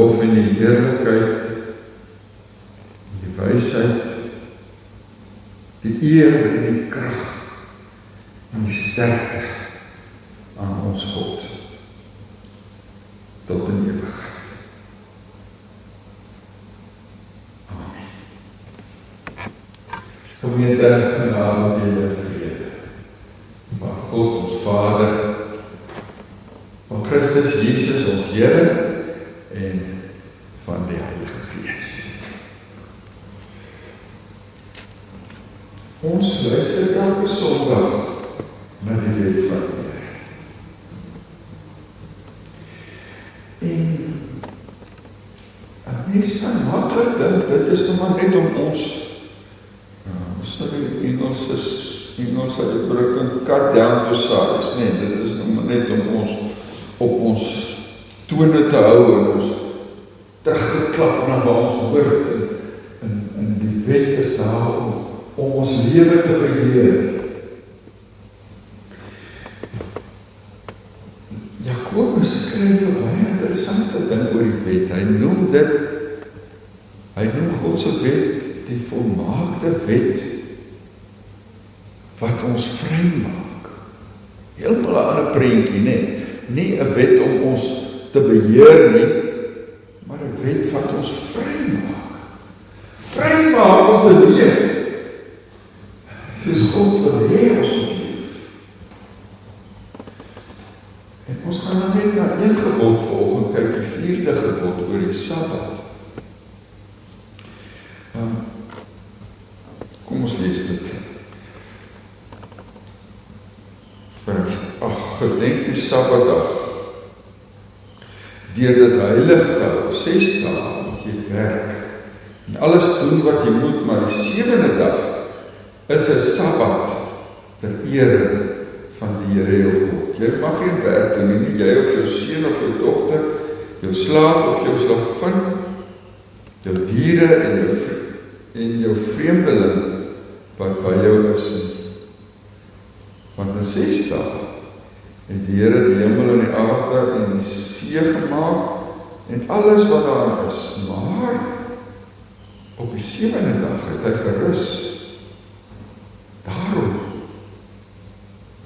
lof en die heerlikheid, die wysheid, die eer en die krag en die sterkte aan ons God tot in ewigheid. Amen. Gemeente, genade en vrede van God ons Vader, van Christus Jesus ons Here en van die Heilige Gees. Ons luister elke Sondag na die wet van die Here. En 'n mens kan maklik dink, dit is nog maar net om ons, Engels sal die brug cut down to size, nee, dit is nog maar net om ons op ons tone te hou en ons terug te klap na waar ons hoort en die wet is daar om ons lewe te beheer. Jakobus skryf 'n baie interessante ding oor die wet. Hy noem God se wet die volmaakte wet wat ons vry maak. Heeltemal 'n ander prentjie, nie 'n wet om ons te beheer nie, maar 'n wet wat ons vry maak. Vry maak om te leef. Soos God wil hê ons moet leef. En ons gaan nou net na een gebod vanoggend kyk, die 4de gebod oor die Sabbat. Kom ons lees dit. Vers 8, gedenk die Sabbatdag. Deur dit heilig te hou, 6 dae moet jy werk en alles doen wat jy moet, maar die 7de dag is 'n Sabbat ter ere van die Here jou God. Jy mag geen werk doen nie, jy of jou seun of jou dogter, jou slaaf of jou slavin, jou diere en jou vreemdeling wat by jou is. Want in 6 dae het die Here die hemel en die aarde en die see gemaak en alles wat daar is, maar op die 7de dag het hy gerus. Daarom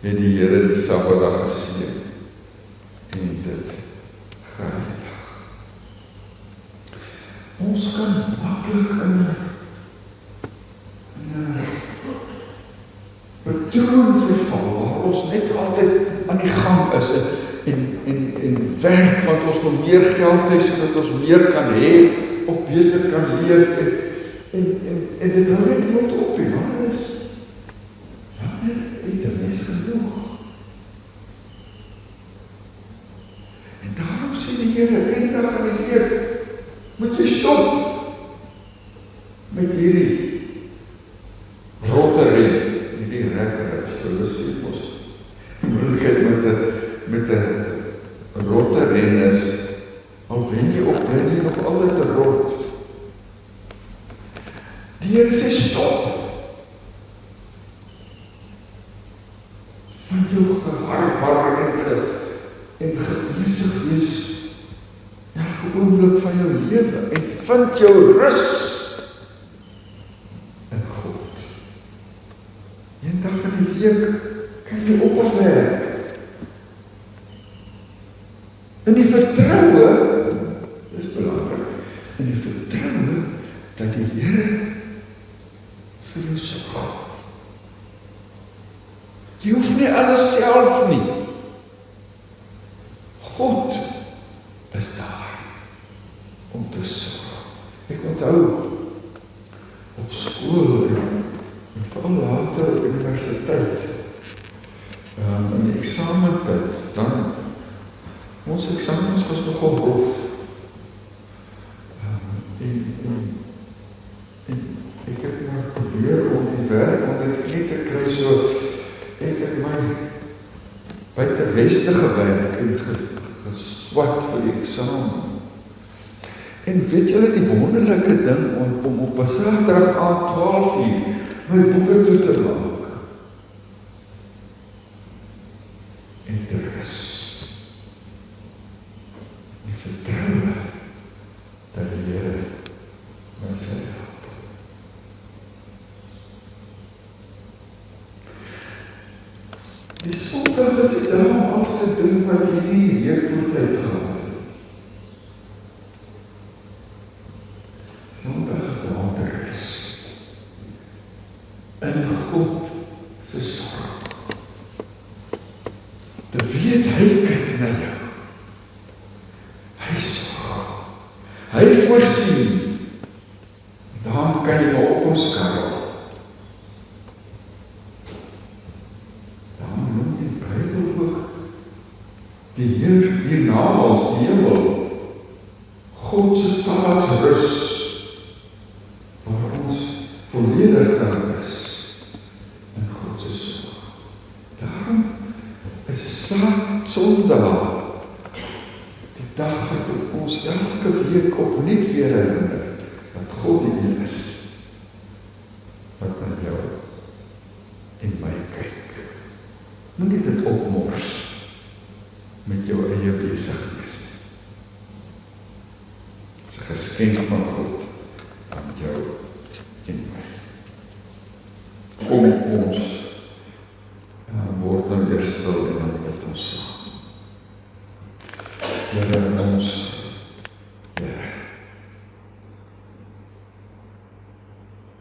het die Here die Sabbatdag geseën en dit geheilig. Ons kan maklik in 'n patroon verval waar ons net altyd aan die gang is en werk want ons wil meer geld hê sodat ons meer kan hê of beter kan leef en dit hou net nooit op nie, waar is genoeg. En daarom sê die Here, een dag in die week, moet jy stop met hierdie rotte ren, hierdie ratreis. Hulle sê mos, die moeilikheid met 'n rotte ren is, al wen jy op, bly jy nog altyd 'n rot. Die Here sê stop. Van jou geharwar en gebesig wees elke oomblik van jou lewe en vind jou rus in God. Een dag in die week kan jy opwerk in die vertroue, dis belangrik, in die vertroue dat die Here vir jou sorg. Jy hoef nie alles self nie. God is daar om te sorg. Ek onthou op skool en veral later op universiteit, in die eksamentyd, dan ons eksamens was nogal rof. En ek het maar probeer om die werk onder die knie te kry, so ek het my buite Weste gewerk en geswat vir die eksamen. En weet julle die wonderlike ding om op 'n Saterdag aand 12 uur my boeke toe te maak en te rus. En vertroue Die Sondag is die dag om alles te doen wat jy nie week voor tyd gehad het. Sondag is daar om te rus. In God se sorg. Te weet hy kyk na jou. Hy sorg. Hy voorsien. Daarom kan jy maar op ons karel. Daarom noem die Bybel ook die Heer hier na ons, die hemel, God se Sabbatsrus, waar ons volledig kan is in God se sorg. Daarom is Sondag die dag wat ons elke week opnuut weer herinner dat God die Een is wat na jou en my kyk. Moenie dit opmors met jou eie besig wees. Dit is 'n geskenk van God aan jou en my. Kom ons word nou weer stil en dan bid ons saam. Here ons, Here,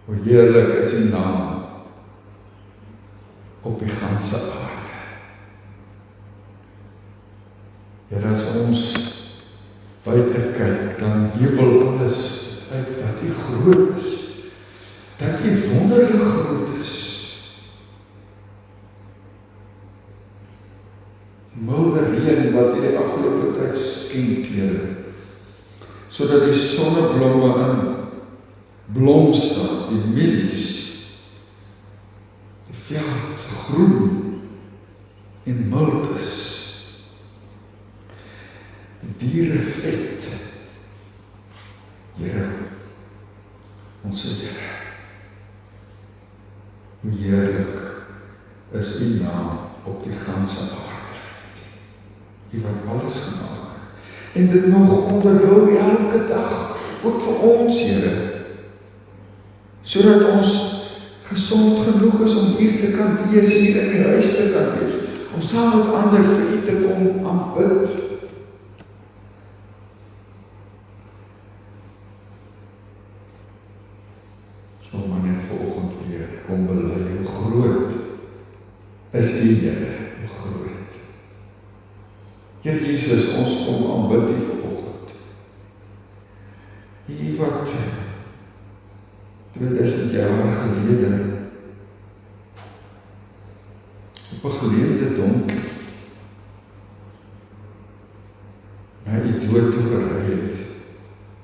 hoe heerlik is die naam op die ganse aarde. Here, as ons buite kyk, dan jubel alles uit dat U groot is, dat U wonderlik groot is. Die milde reën wat U die afgelope tyd skenk, Here, sodat die sonneblomme in blom staan, die mielies, die veld groen en mild is, die diere vet. Here, ons is Here. Hoe heerlik is U naam op die ganse aarde. U wat alles gemaak het, en dit nog onderhou elke dag, ook vir ons, Here, sodat ons gesond genoeg is om hier te kan wees, hier in die huis te kan wees, om saam met ander vir U te kom aanbid. Ons wil maar net vanoggend weer kom bely, hoe groot is U, Here, hoe groot. Here Jesus, ons kom aanbid U vanoggend. U wat 2000 jaar gelede op 'n geleende donkie na U dood toe gery het,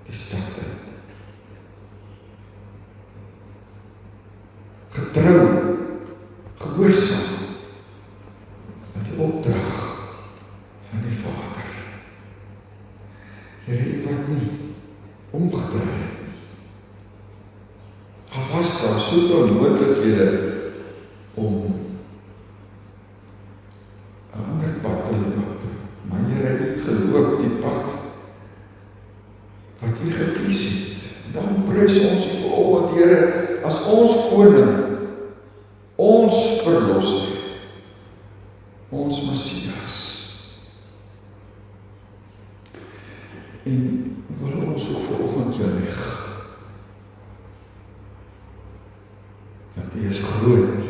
die stad in. Getrou, gehoorsaam met die opdrag van die Vader. Here, U wat nie omgedraai het nie. Al was daar soveel moontlikhede om 'n ander pad te loop, maar Here het geloop die pad wat U gekies het. Dan prys ons U vanoggend, Here, as ons koning, ons verlosser, ons Messias. En wil ons ook vanoggend juig dat U is groot.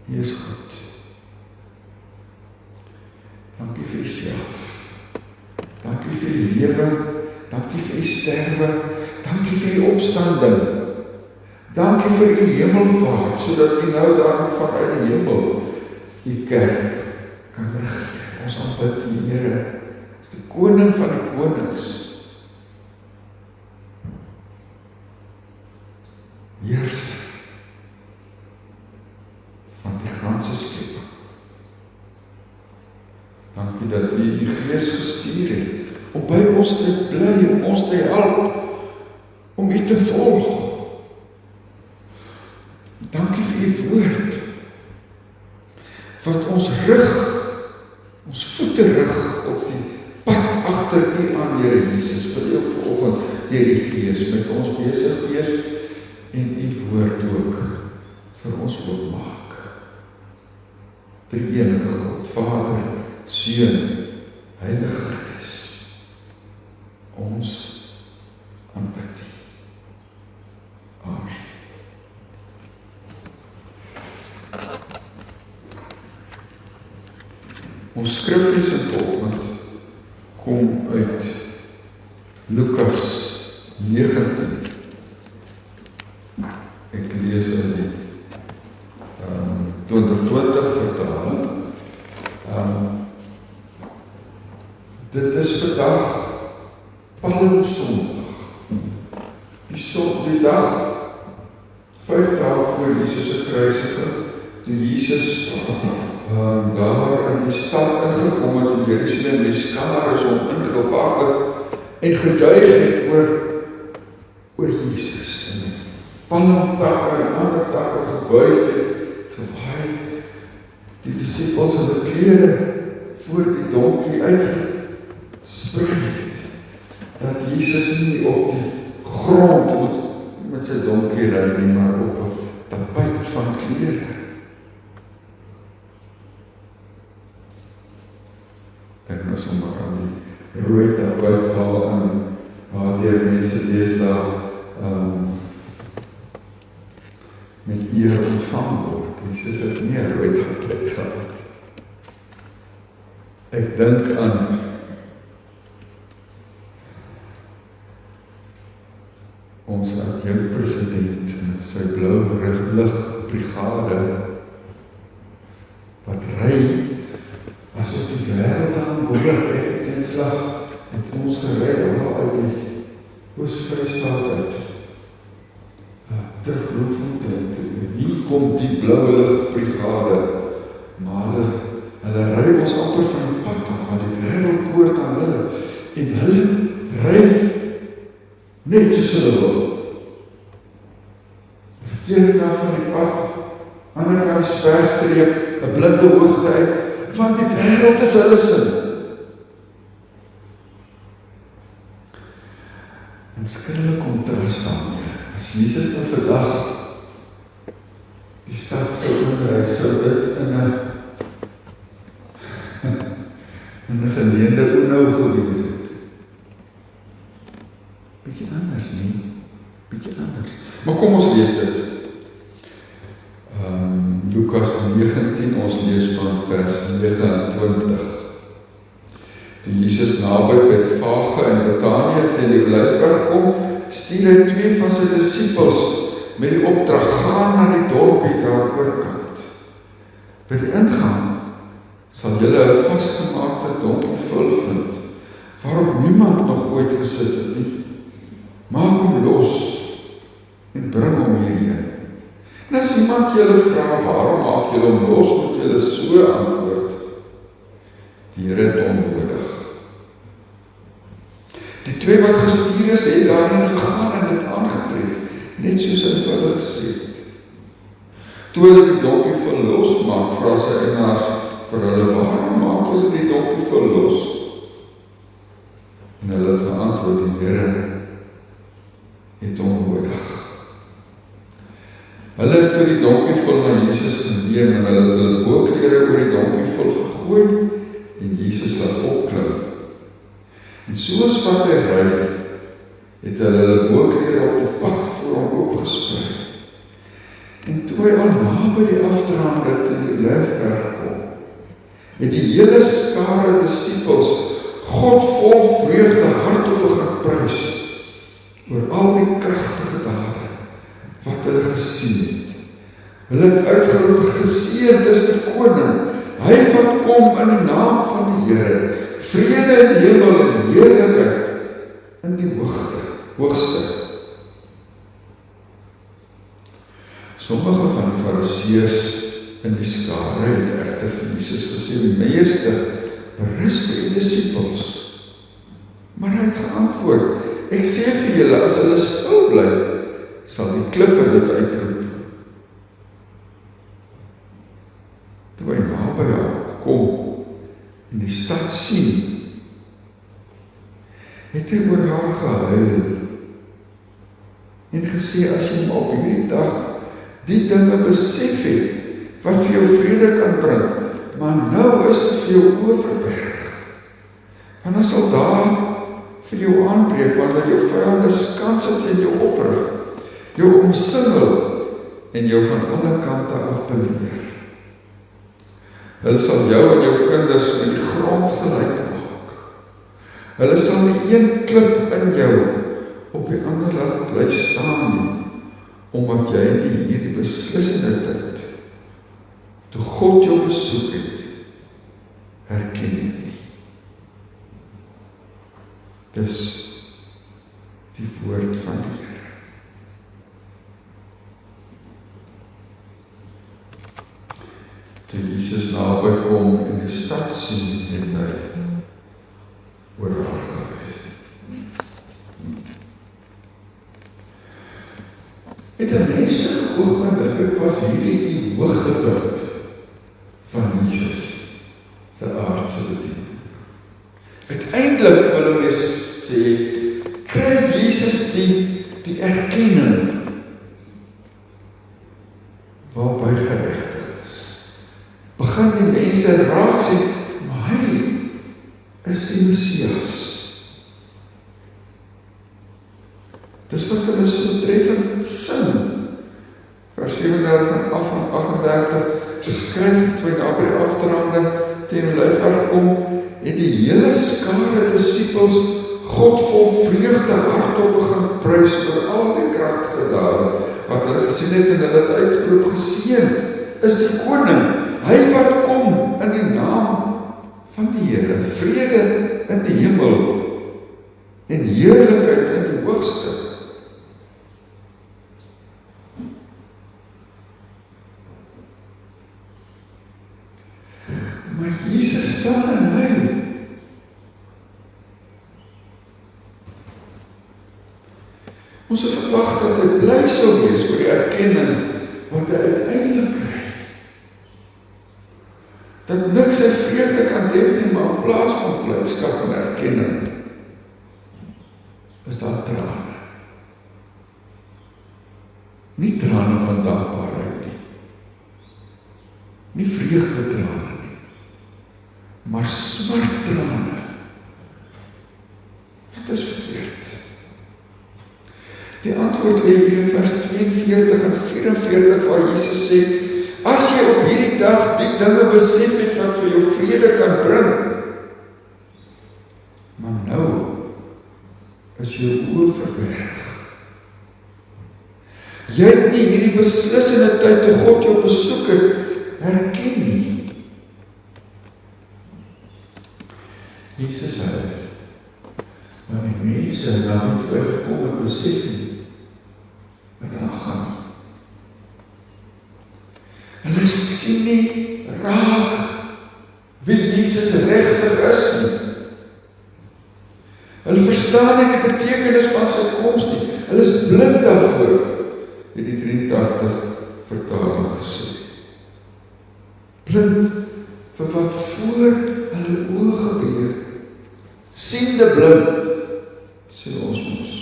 U is goed. Dankie vir Uself. Dankie vir U lewe. Dankie vir U sterwe. Dankie vir U opstanding. Dankie vir U hemelvaart, sodat U nou dan vanuit die hemel U kerk kan regeer. Ons aanbid die Here, is die koning van die konings. Heerser van die ganse skepping. Dankie dat U U Gees gestuur het, om by ons te bly, om ons te help, om U te volg. Dankie vir U woord, wat ons rug, ons voete rig op die pad agter U aan, Here Jesus, vir U ook vanoggend deur die Gees met ons besig wees en U woord ook vir ons oopmaak. Drie enige God, Vader, Seun, Heilige Gees, ons aanbid U. Amen. Ons skriflesing volgende kom uit Lukas 19. Ek lees uit die 2020 vertaling. Dit is vandag Palmsondag. Die dag 5 dae voor Jesus se kruisiging, toe Jesus daar in die stad ingekom het in Jerusalem, die skare hom ingewag het en gejuig het oor Jesus. Palmtakke en ander takke gewuif het, gewaai het, die disippels hulle klere voor die donkie uitgespring het, dat Jesus nie op die grond met sy donkie ry nie, maar op 'n tapijt van klere. Dink nou sommer aan die rooi tapijt waar die mense deesdae met eer ontvang word. Jesus het nie 'n rooi tapijt gehad. Ek dink aan ons adjunkt-president en sy blou ligbrigade wat ry asof die wêreld aan behoort en slag het ons gered uit die Oos-Vrystaat uit. Terugloofend, hier kom die blou ligbrigade, maar hulle ry ons amper van die pad af, van die wêreld behoort aan hulle, en hulle ry net soos hulle wil. Verkeerde kant van die pad, ander kant die sperstreep, 'n blinde hoogte uit, want die wêreld is hulle sin. En skrille kontras daarmee, as Jesus nou vandag die stad sou inry, sou dit in 'n geleende onnou gewees het. Bietjie anders nie, bietjie anders. Maar kom ons lees dit. Lukas 19, ons lees van vers 29. Toe Jesus naby Betfage en Betanië teen die Olyfberg kom, stuur hy 2 van sy disippels met die opdrag, gaan na die dorpie daar oorkant. By die ingang sal julle 'n vasgemaakte donkie vul vind, waarop niemand nog ooit gesit het nie. Maak hom los en bring hom hierheen. En as iemand julle vra, waarom maak julle hom los, moet julle so antwoord: die Here het hom nodig. Die 2 wat gestuur is, het daarheen gegaan en dit aangetref, net soos hy vir hulle gesê het. Toe hulle die donkie vul losmaak, vra sy eienaars vir hulle, waarom maak julle die donkie vul los? En hulle het geantwoord, die Here het hom nodig. Hulle het toe die donkie vul na Jesus geneem en hulle het hulle boklere oor die donkie vul gegooi en Jesus laat opklim. En soos wat hy ry, het hulle boklere op die pad voor hom opgesprei. En toe hy al naby die afdraande teen die Olyfberg kom, het die hele skare disippels God vol vreugde hardop begin prys oor al die kragtige dade wat hulle gesien het. Hulle het uitgeroep, geseënd is die koning, hy wat kom in die naam van die Here, vrede in die hemel en heerlikheid in die hoogste. Sommige van die fariseërs in die skare het egter vir Jesus gesê, meester, berus by die disippels. Maar hy het geantwoord, ek sê vir julle, as hulle stil bly, sal die klippe dit uitroep. Toe hy naby haar kom en die stad sien, het hy oor haar gehuil en gesê, as jy hom op hierdie dag die dinge besef het, wat vir jou vrede kan bring, maar nou is dit vir jou oë verberg. Want dan sal daar vir jou aanbreek, wanneer jou vyande skanse teen jou oprig, jou omsingel, en jou van alle kante af beleer. Hulle sal jou en jou kinders met die grond gelyk maak. Hulle sal die een klip in jou op die ander laat bly staan nie, omdat jy nie hierdie beslissende tyd, toe God jou besoek het, herken het nie. Dis die woord van die Here. Toe Jesus naby kom en die stad sien, het hy oor haar gehuil. Met 'n menselijke oogwink was hierdie die hoogtepunt van Jesus se aardse bediening. Uiteindelik wil ons sê, kry Jesus die erkenning waarby geregtig is. Begin die mense raak sê, maar hy is die Messias. Dis wat hulle so treffend sing. Vers 37 en 38 beskryf, toe na by die aftrande teen Olyfberg kom, het die hele skare disippels God vol vreugde hardop begin prys oor al die kragtige dade wat hulle gesien het, en hulle het uitgeroep, geseënd is die koning, hy wat kom in die naam van die Here, vrede in die hemel en heerlikheid in die hoogste. Maar Jesus staan in hy. Ons het verwag dat hy bly sou wees oor die erkenning wat hy uiteindelik kry. Dat niks sy vreugde kan demp nie, maar in plaas van blydskap en erkenning is daar trane. Nie trane van dankbaarheid nie. Nie vreugde trane nie, maar smart trane. Dit is verkeerd. Die antwoord lê hier in vers 42 en 44 waar Jesus sê, as jy op hierdie dag die dinge besef het wat vir jou vrede kan bring, maar nou is jou oë verberg. Jy het nie hierdie beslissende tyd toe God jou besoek het, herken nie. Jesus huil, maar die mense na die terugkom en besef nie, wat daar gaan. Hulle sien nie raak wie Jesus regtig is nie. Hulle verstaan nie die betekenis van sy koms nie. Hulle is blind daarvoor, het die 83 vertaling gesê. Blind vir wat voor hulle oë gebeur. Siende blind, sê ons mos.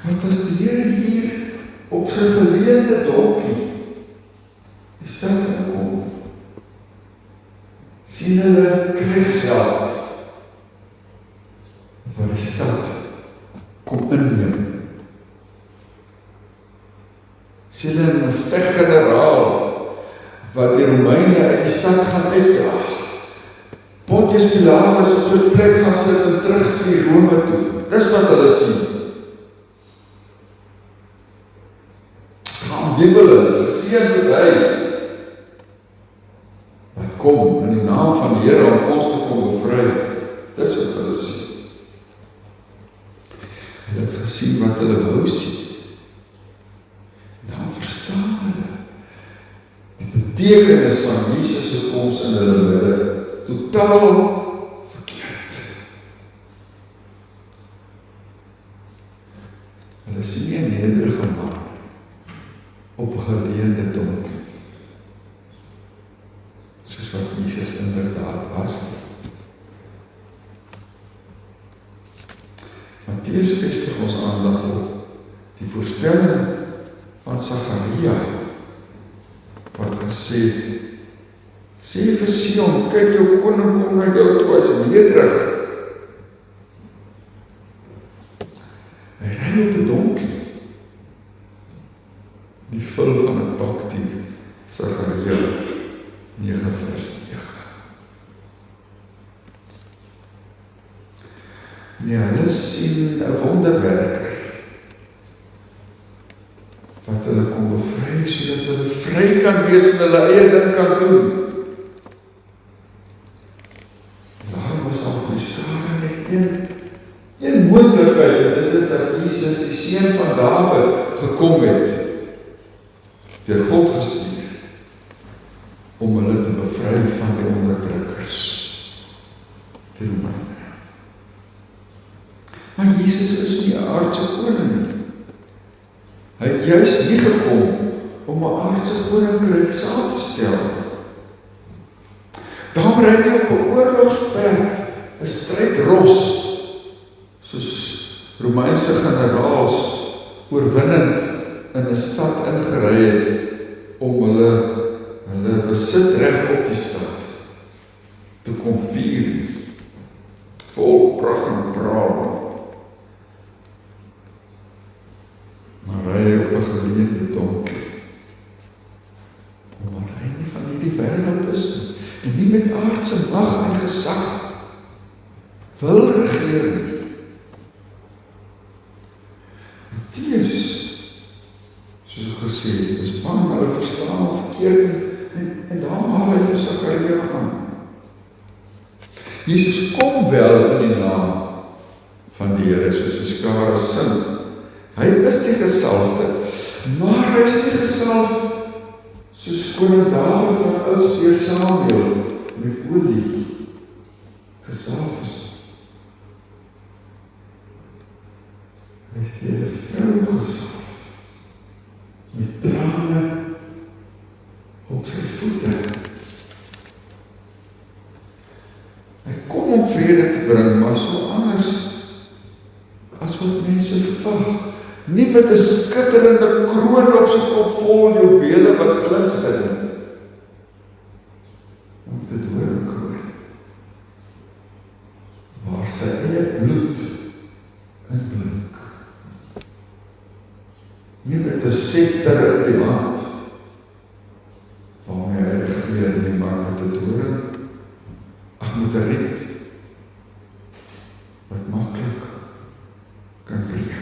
Want as die Here hier op sy geleende donkie die stad inkom, sien hulle krygseld wat die stad kom inneem. Sien hulle 'n veggeneraal wat die Romeine uit die stad gaan uitjaag. Pontius Pilatus op sy plek gaan sit en terugstuur Rome toe. Dis wat hulle sien. Jubel, geseënd is hy wat kom in die naam van die Here om ons te kom bevry. Dis wat hulle sien. Hulle het gesien wat hulle wou sien. Dan verstaan hulle die betekenis van Jesus se koms in hulle midde totaal verkeerd. Hulle sien nie 'n nederige man op 'n geleende donkie, soos wat Jesus inderdaad was. Matteus vestig ons aandag op die voorspelling van Sagaria, wat gesê het, sê vir Sion, kyk jou koning kom na jou toe, hy is nederig. Hy ry op 'n donkie. Die vul van 'n baktier, Sagaria 9 vers 9. Nee, hulle sien 'n wonderwerker, wat hulle kom bevry, sodat hulle vry kan wees en hulle eie ding kan doen. Daarom was al van die skare net een moontlikheid, en dit is dat Jesus, die seun van Dawid, gekom het, deur God gestuur, om hulle te bevry van die onderdrukkers, die Romeine. Maar Jesus is nie 'n aardse koning nie. Hy het juist nie gekom om 'n aardse koninkryk saam te stel. Daarom ry hy op 'n oorlogsperd, 'n strydros, soos Romeinse generaals oorwinnend in 'n stad ingery het om hulle besitreg op die stad te kom vier, vol pragt en praal. Maar ry op 'n geleende donkie, omdat hy nie van hierdie wêreld is nie, en nie met aardse mag en gesag wil regeer nie. Matteus, soos ek gesê het, is bang, hulle verstaan al verkeerd, en daarom haal hy vir Sagaria aan. Jesus kom wel in die naam van die Here, soos die skare sing. Hy is die gesalfde, maar hy is nie gesalf soos koning Dawid van ouds deur Samuel met olie gesalf is. Hy is deur 'n vrou gesalf met trane op sy voete. Hy kom om vrede te bring, maar so anders as wat mense verwag. Nie met 'n skitterende kroon op sy kop vol juwele wat glinster nie. Om te doringkroon, waar sy eie bloed in blink. Nie met 'n scepter in die hand, waarmee hy regeer nie, maar met 'n doring, met 'n riet, wat maklik kan breek.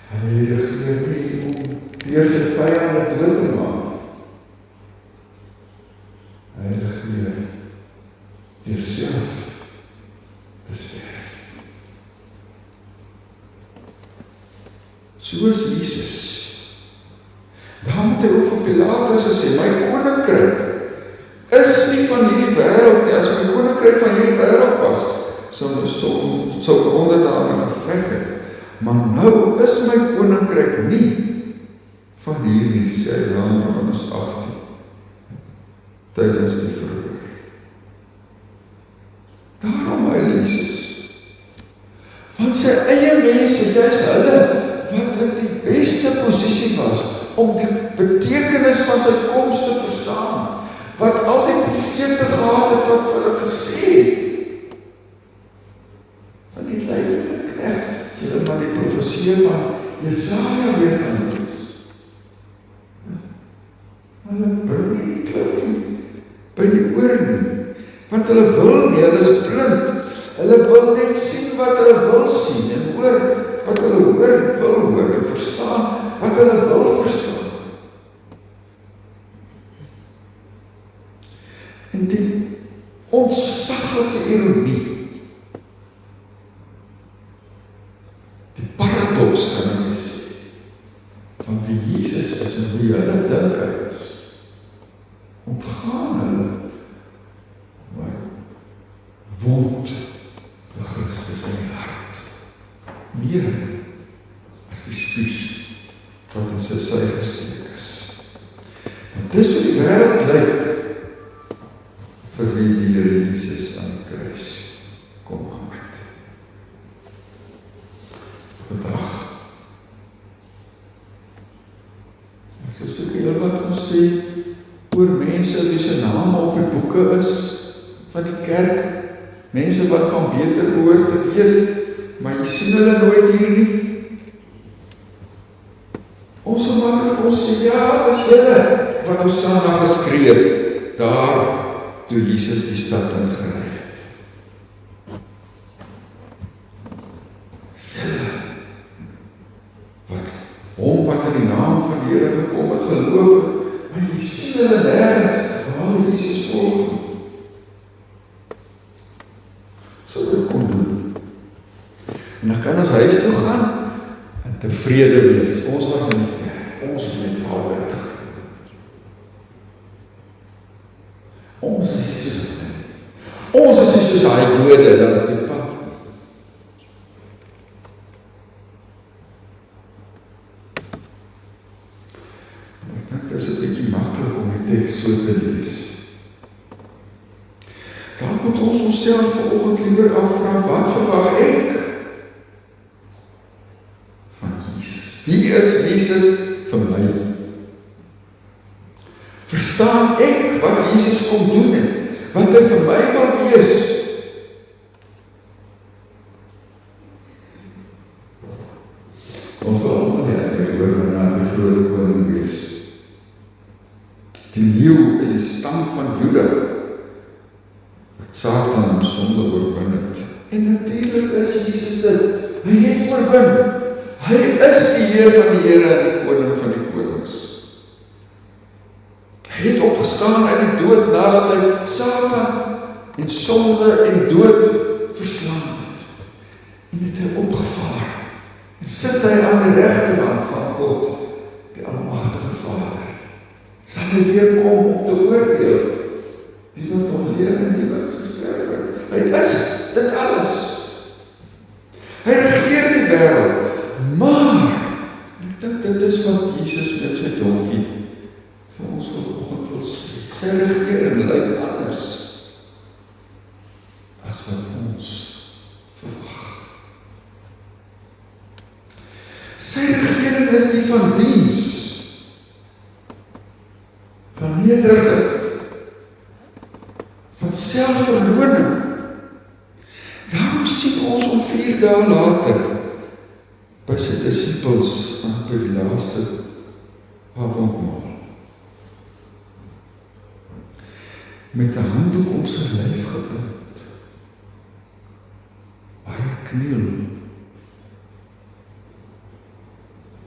Hy regeer nie om deur sy vyande dood te maak. Hy regeer deur self te sterf. Soos Jesus. Daarom het hy ook vir Pilatus gesê, my koninkryk is nie van hierdie wêreld nie. As my koninkryk van hierdie wêreld was, sou onderdane geveg het. Maar nou is my koninkryk nie van hierdie, sê hy in Johannes 18, tydens die verhoor. Daarom hy Jesus, van sy eie mense, juist hulle, wat in die beste posisie was, om die betekenis van sy koms te verstaan, wat al die profete gehad het, wat vir hulle gesê het, van die lydende knegt, sê hulle maar die profesie van Jesaja weer gaan lees. Hulle bring nie die kloukie by die oor nie, want hulle wil nie, hulle is blind, hulle wil net sien wat hulle wil sien, en hoor wat hulle wil hoor, en verstaan wat hulle wil verstaan. En die ontsaglike ironie, die paradoks kan jy sê, van wie Jesus is en wie hulle dink hy is, ontgaan hulle, maar wond vir Christus in die hart, meer as die spies wat in sy sy gesteek is. En dis hoe die wêreld lyk, vir wie die Here Jesus aan die kruis kom hang het. boeke is van die kerk, mense wat van beter behoort te weet, maar jy sien hulle nooit hier nie. Ons so maklik ons sê, ja, dis julle wat Hosanna geskree het, daar toe Jesus die stad ingery het. Dis julle wat hom wat in die naam van die Here gekom het geloof, maar jy sien hulle nergens waar Jesus volg. Sou dit kon doen. En dan kan ons huis toe gaan en tevrede wees. Ons was in die kerk, ons weet waar het gaan. Ons is nie soos hulle. Ons is nie soos hy Jode, dat is die pad. Ek dink dit is 'n bietjie maklik om die teks so te lees. Dan moet ons onsself vanoggend liewer afvra, wat verwag ek van Jesus? Wie is Jesus vir my? Verstaan ek wat Jesus kom doen het? Wat hy vir my wil wees? Ons wil allemaal oor wanneer die grote koning wees. Die leeu in die stam van Juda, wat Satan en sonde oorwin het. En natuurlijk is Jesus dit. Hy het oorwin. Hy is die Heer van die Here en die koning van die konings. Hy het opgestaan uit die dood nadat hy Satan en sonde en dood verslaan het. En het hy opgevaar. En sit hy aan die regterhand van God, die Almagtige Vader. Sal hy weer kom om te oordeel die wat nog leef en die wat gesterf het. Hy is dit alles. Hy regeer die wêreld. Maar ek dink dit is wat Jesus met sy donkie vir ons vanoggend wil sê. Sy regering lyk anders as wat ons verwag. Sy regering is die van diens, van nederigheid, van selfverloning. Daarom sien ons om 4 dae later by sy disippels aan by die laaste avondmaal met 'n handdoek om sy lyf gebind, waar hy kniel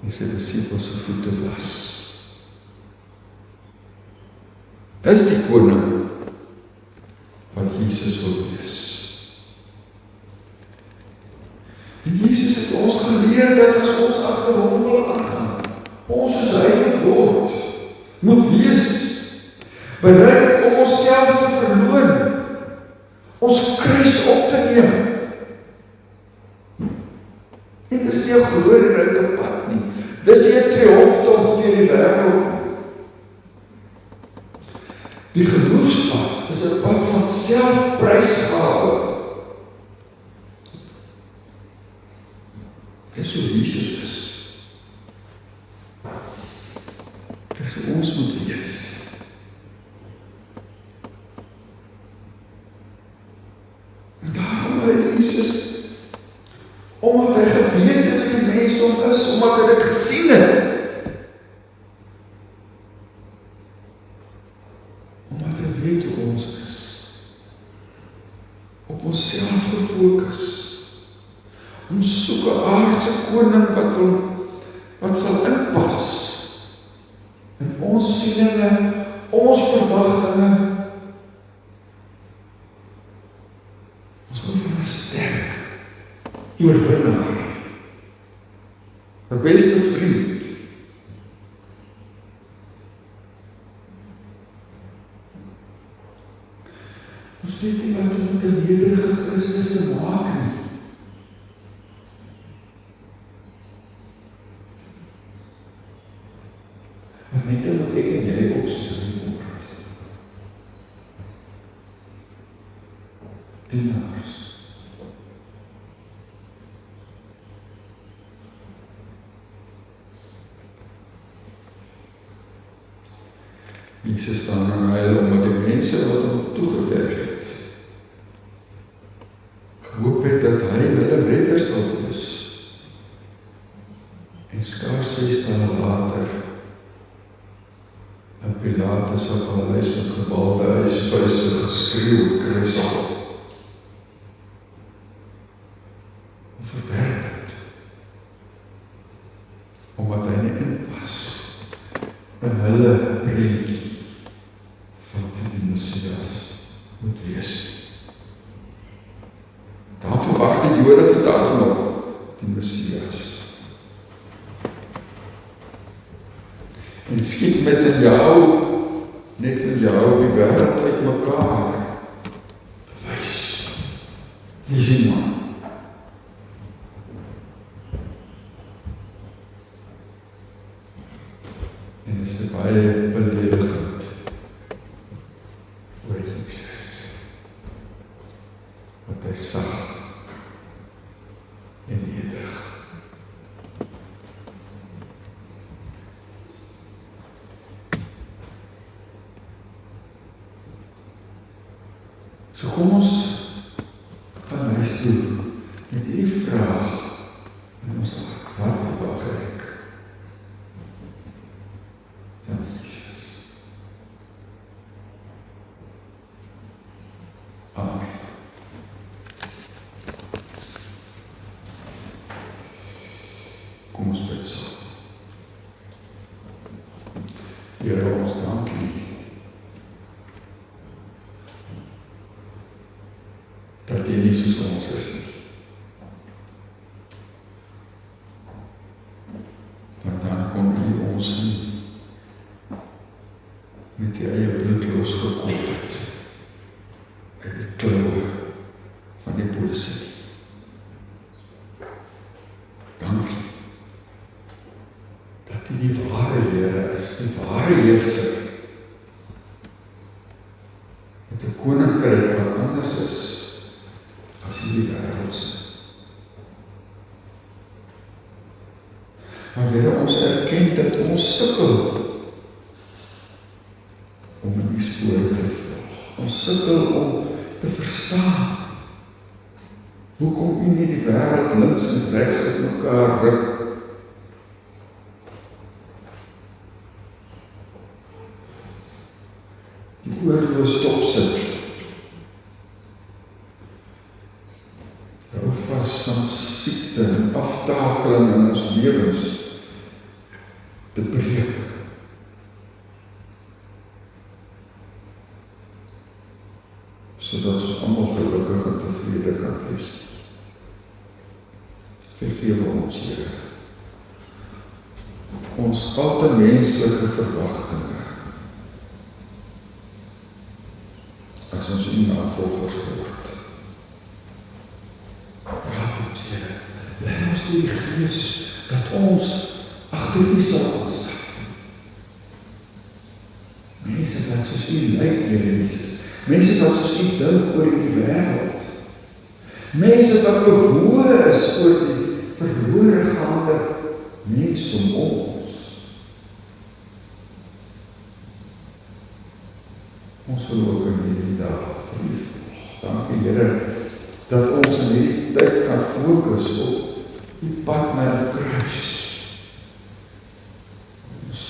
en sy disippels se voete was. Dis die koning wat Jesus wil wees. En Jesus het ons geleer dat as ons agter hom wil aangaan, ons soos hy moet word, moet wees, bereid om onsself te verloon, ons kruis op te neem. En dis nie 'n glorieryke pad nie, dis nie 'n triomftog deur die wêreld. Die geloofspad is 'n pad van selfprysgawe. Dis hoe Jesus is. Dis hoe ons moet wees. En daarom hy Jesus, omdat hy geweet het hoe die mensdom is, omdat hy dit gesien het, omdat hy weet hoe ons is, op onsself gefokus, ons soek 'n aardse koning wat sal inpas in ons sieninge, ons verwagtinge. Ons hou van 'n sterk oorwinnaar, 'n beste vriend. Ons weet nie wat om met 'n nederige Christus te maak nie. Maar net dat ek en jy opstaan word. Dienaars. Jesus staan en huil omdat die mense wat hom toegejuig het, gehoop het dat hy hulle redder sal wees. En skaars 6 dae later, en Pilatus op paleis met gebalde ysvuiste geskreeu het, kruisig. En verwerp het, omdat hy nie inpas in hulle prentjie van wie die Messias moet wees. Daar verwag die Jode vandag nog die Messias. En skiet met in jou, net in jou, die wêreld uit mekaar. Bewys, wie is die man? En is dit baie beledigend oor Jesus, wat hy sag en nederig. So kom ons gaan huis toe met hierdie vraag in ons hart, wat verwag ek van Jesus? Amen. Kom ons bid saam. Here, ons dankie dat jy nie soos ons is nie. Want dan kon jy ons met die eie bloed losgekoop het uit die kloue van die bose. Dankie dat jy die ware Here is, die ware Heerser, met 'n koninkryk wat anders is as hierdie wêreld. Maar Here, ons erken dat ons sukkel om in die spore te volg. Ons sukkel om te verstaan hoekom U nie die wêreld links en regs uit mekaar ruk. Die oorlog stopsit. Van siekte en aftakeling in ons lewens te breek. Sodat ons almal gelukkig en tevrede kan wees. Vergewe ons, Here, ons al te menslike verwagtinge as ons U navolgers word. Lei ons die Gees dat ons agter U sal aanstaan. Mense wat soos U lyk, Here Jesus. Mense wat soos U dink oor die wêreld. Mense wat bewoe is oor die verlore gaande mensdom ons. Ons wil ook in hierdie dag vir U volg. Dankie, Here, dat ons in hierdie tyd kan fokus op die pad na die kruis. Ons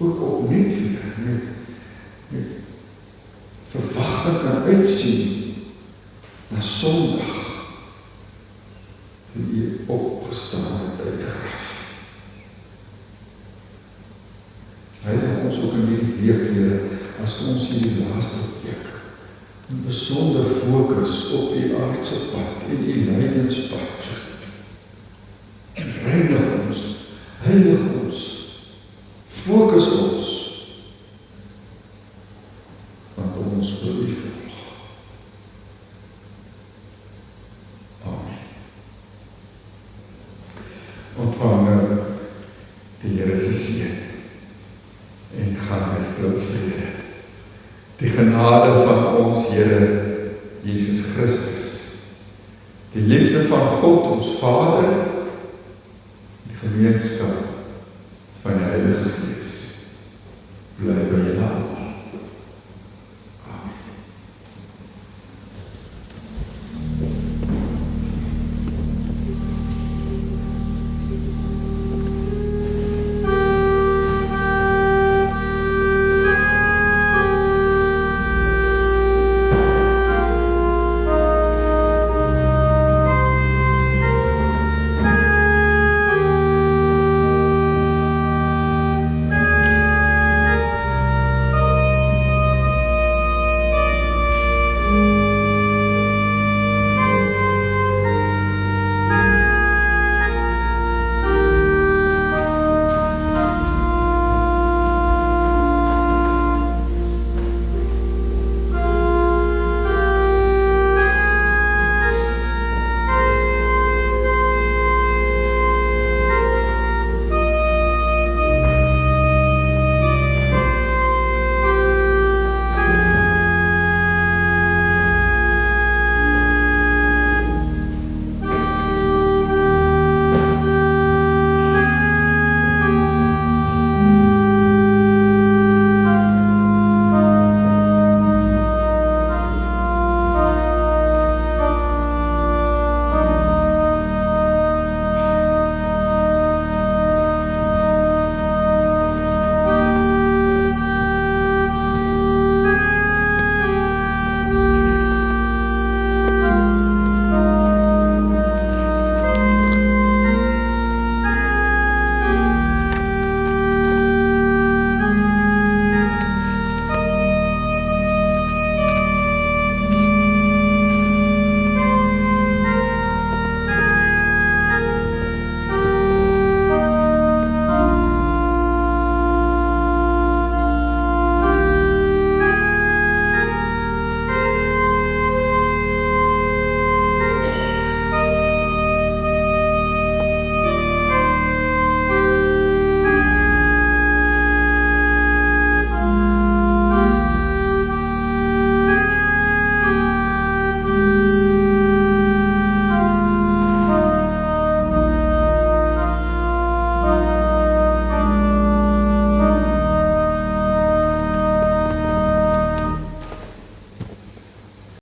ook opnuut weer met verwagting kan uitsien na Sondag, toe U opgestaan het uit die graf. Heilig ons ook in hierdie week, Here, as ons hierdie laaste week 'n besonder fokus op U aardse pad en U lydenspad. En reinig ons, heilig ons, fokus ons, want ons wil U volg. Amen. Ontvang die Here se seën en gaan huis toe in vrede. Die genade van ons Here Jesus Christus, die liefde van God ons Vader, die gemeenskap van die Heilige Gees, bly by jou hart.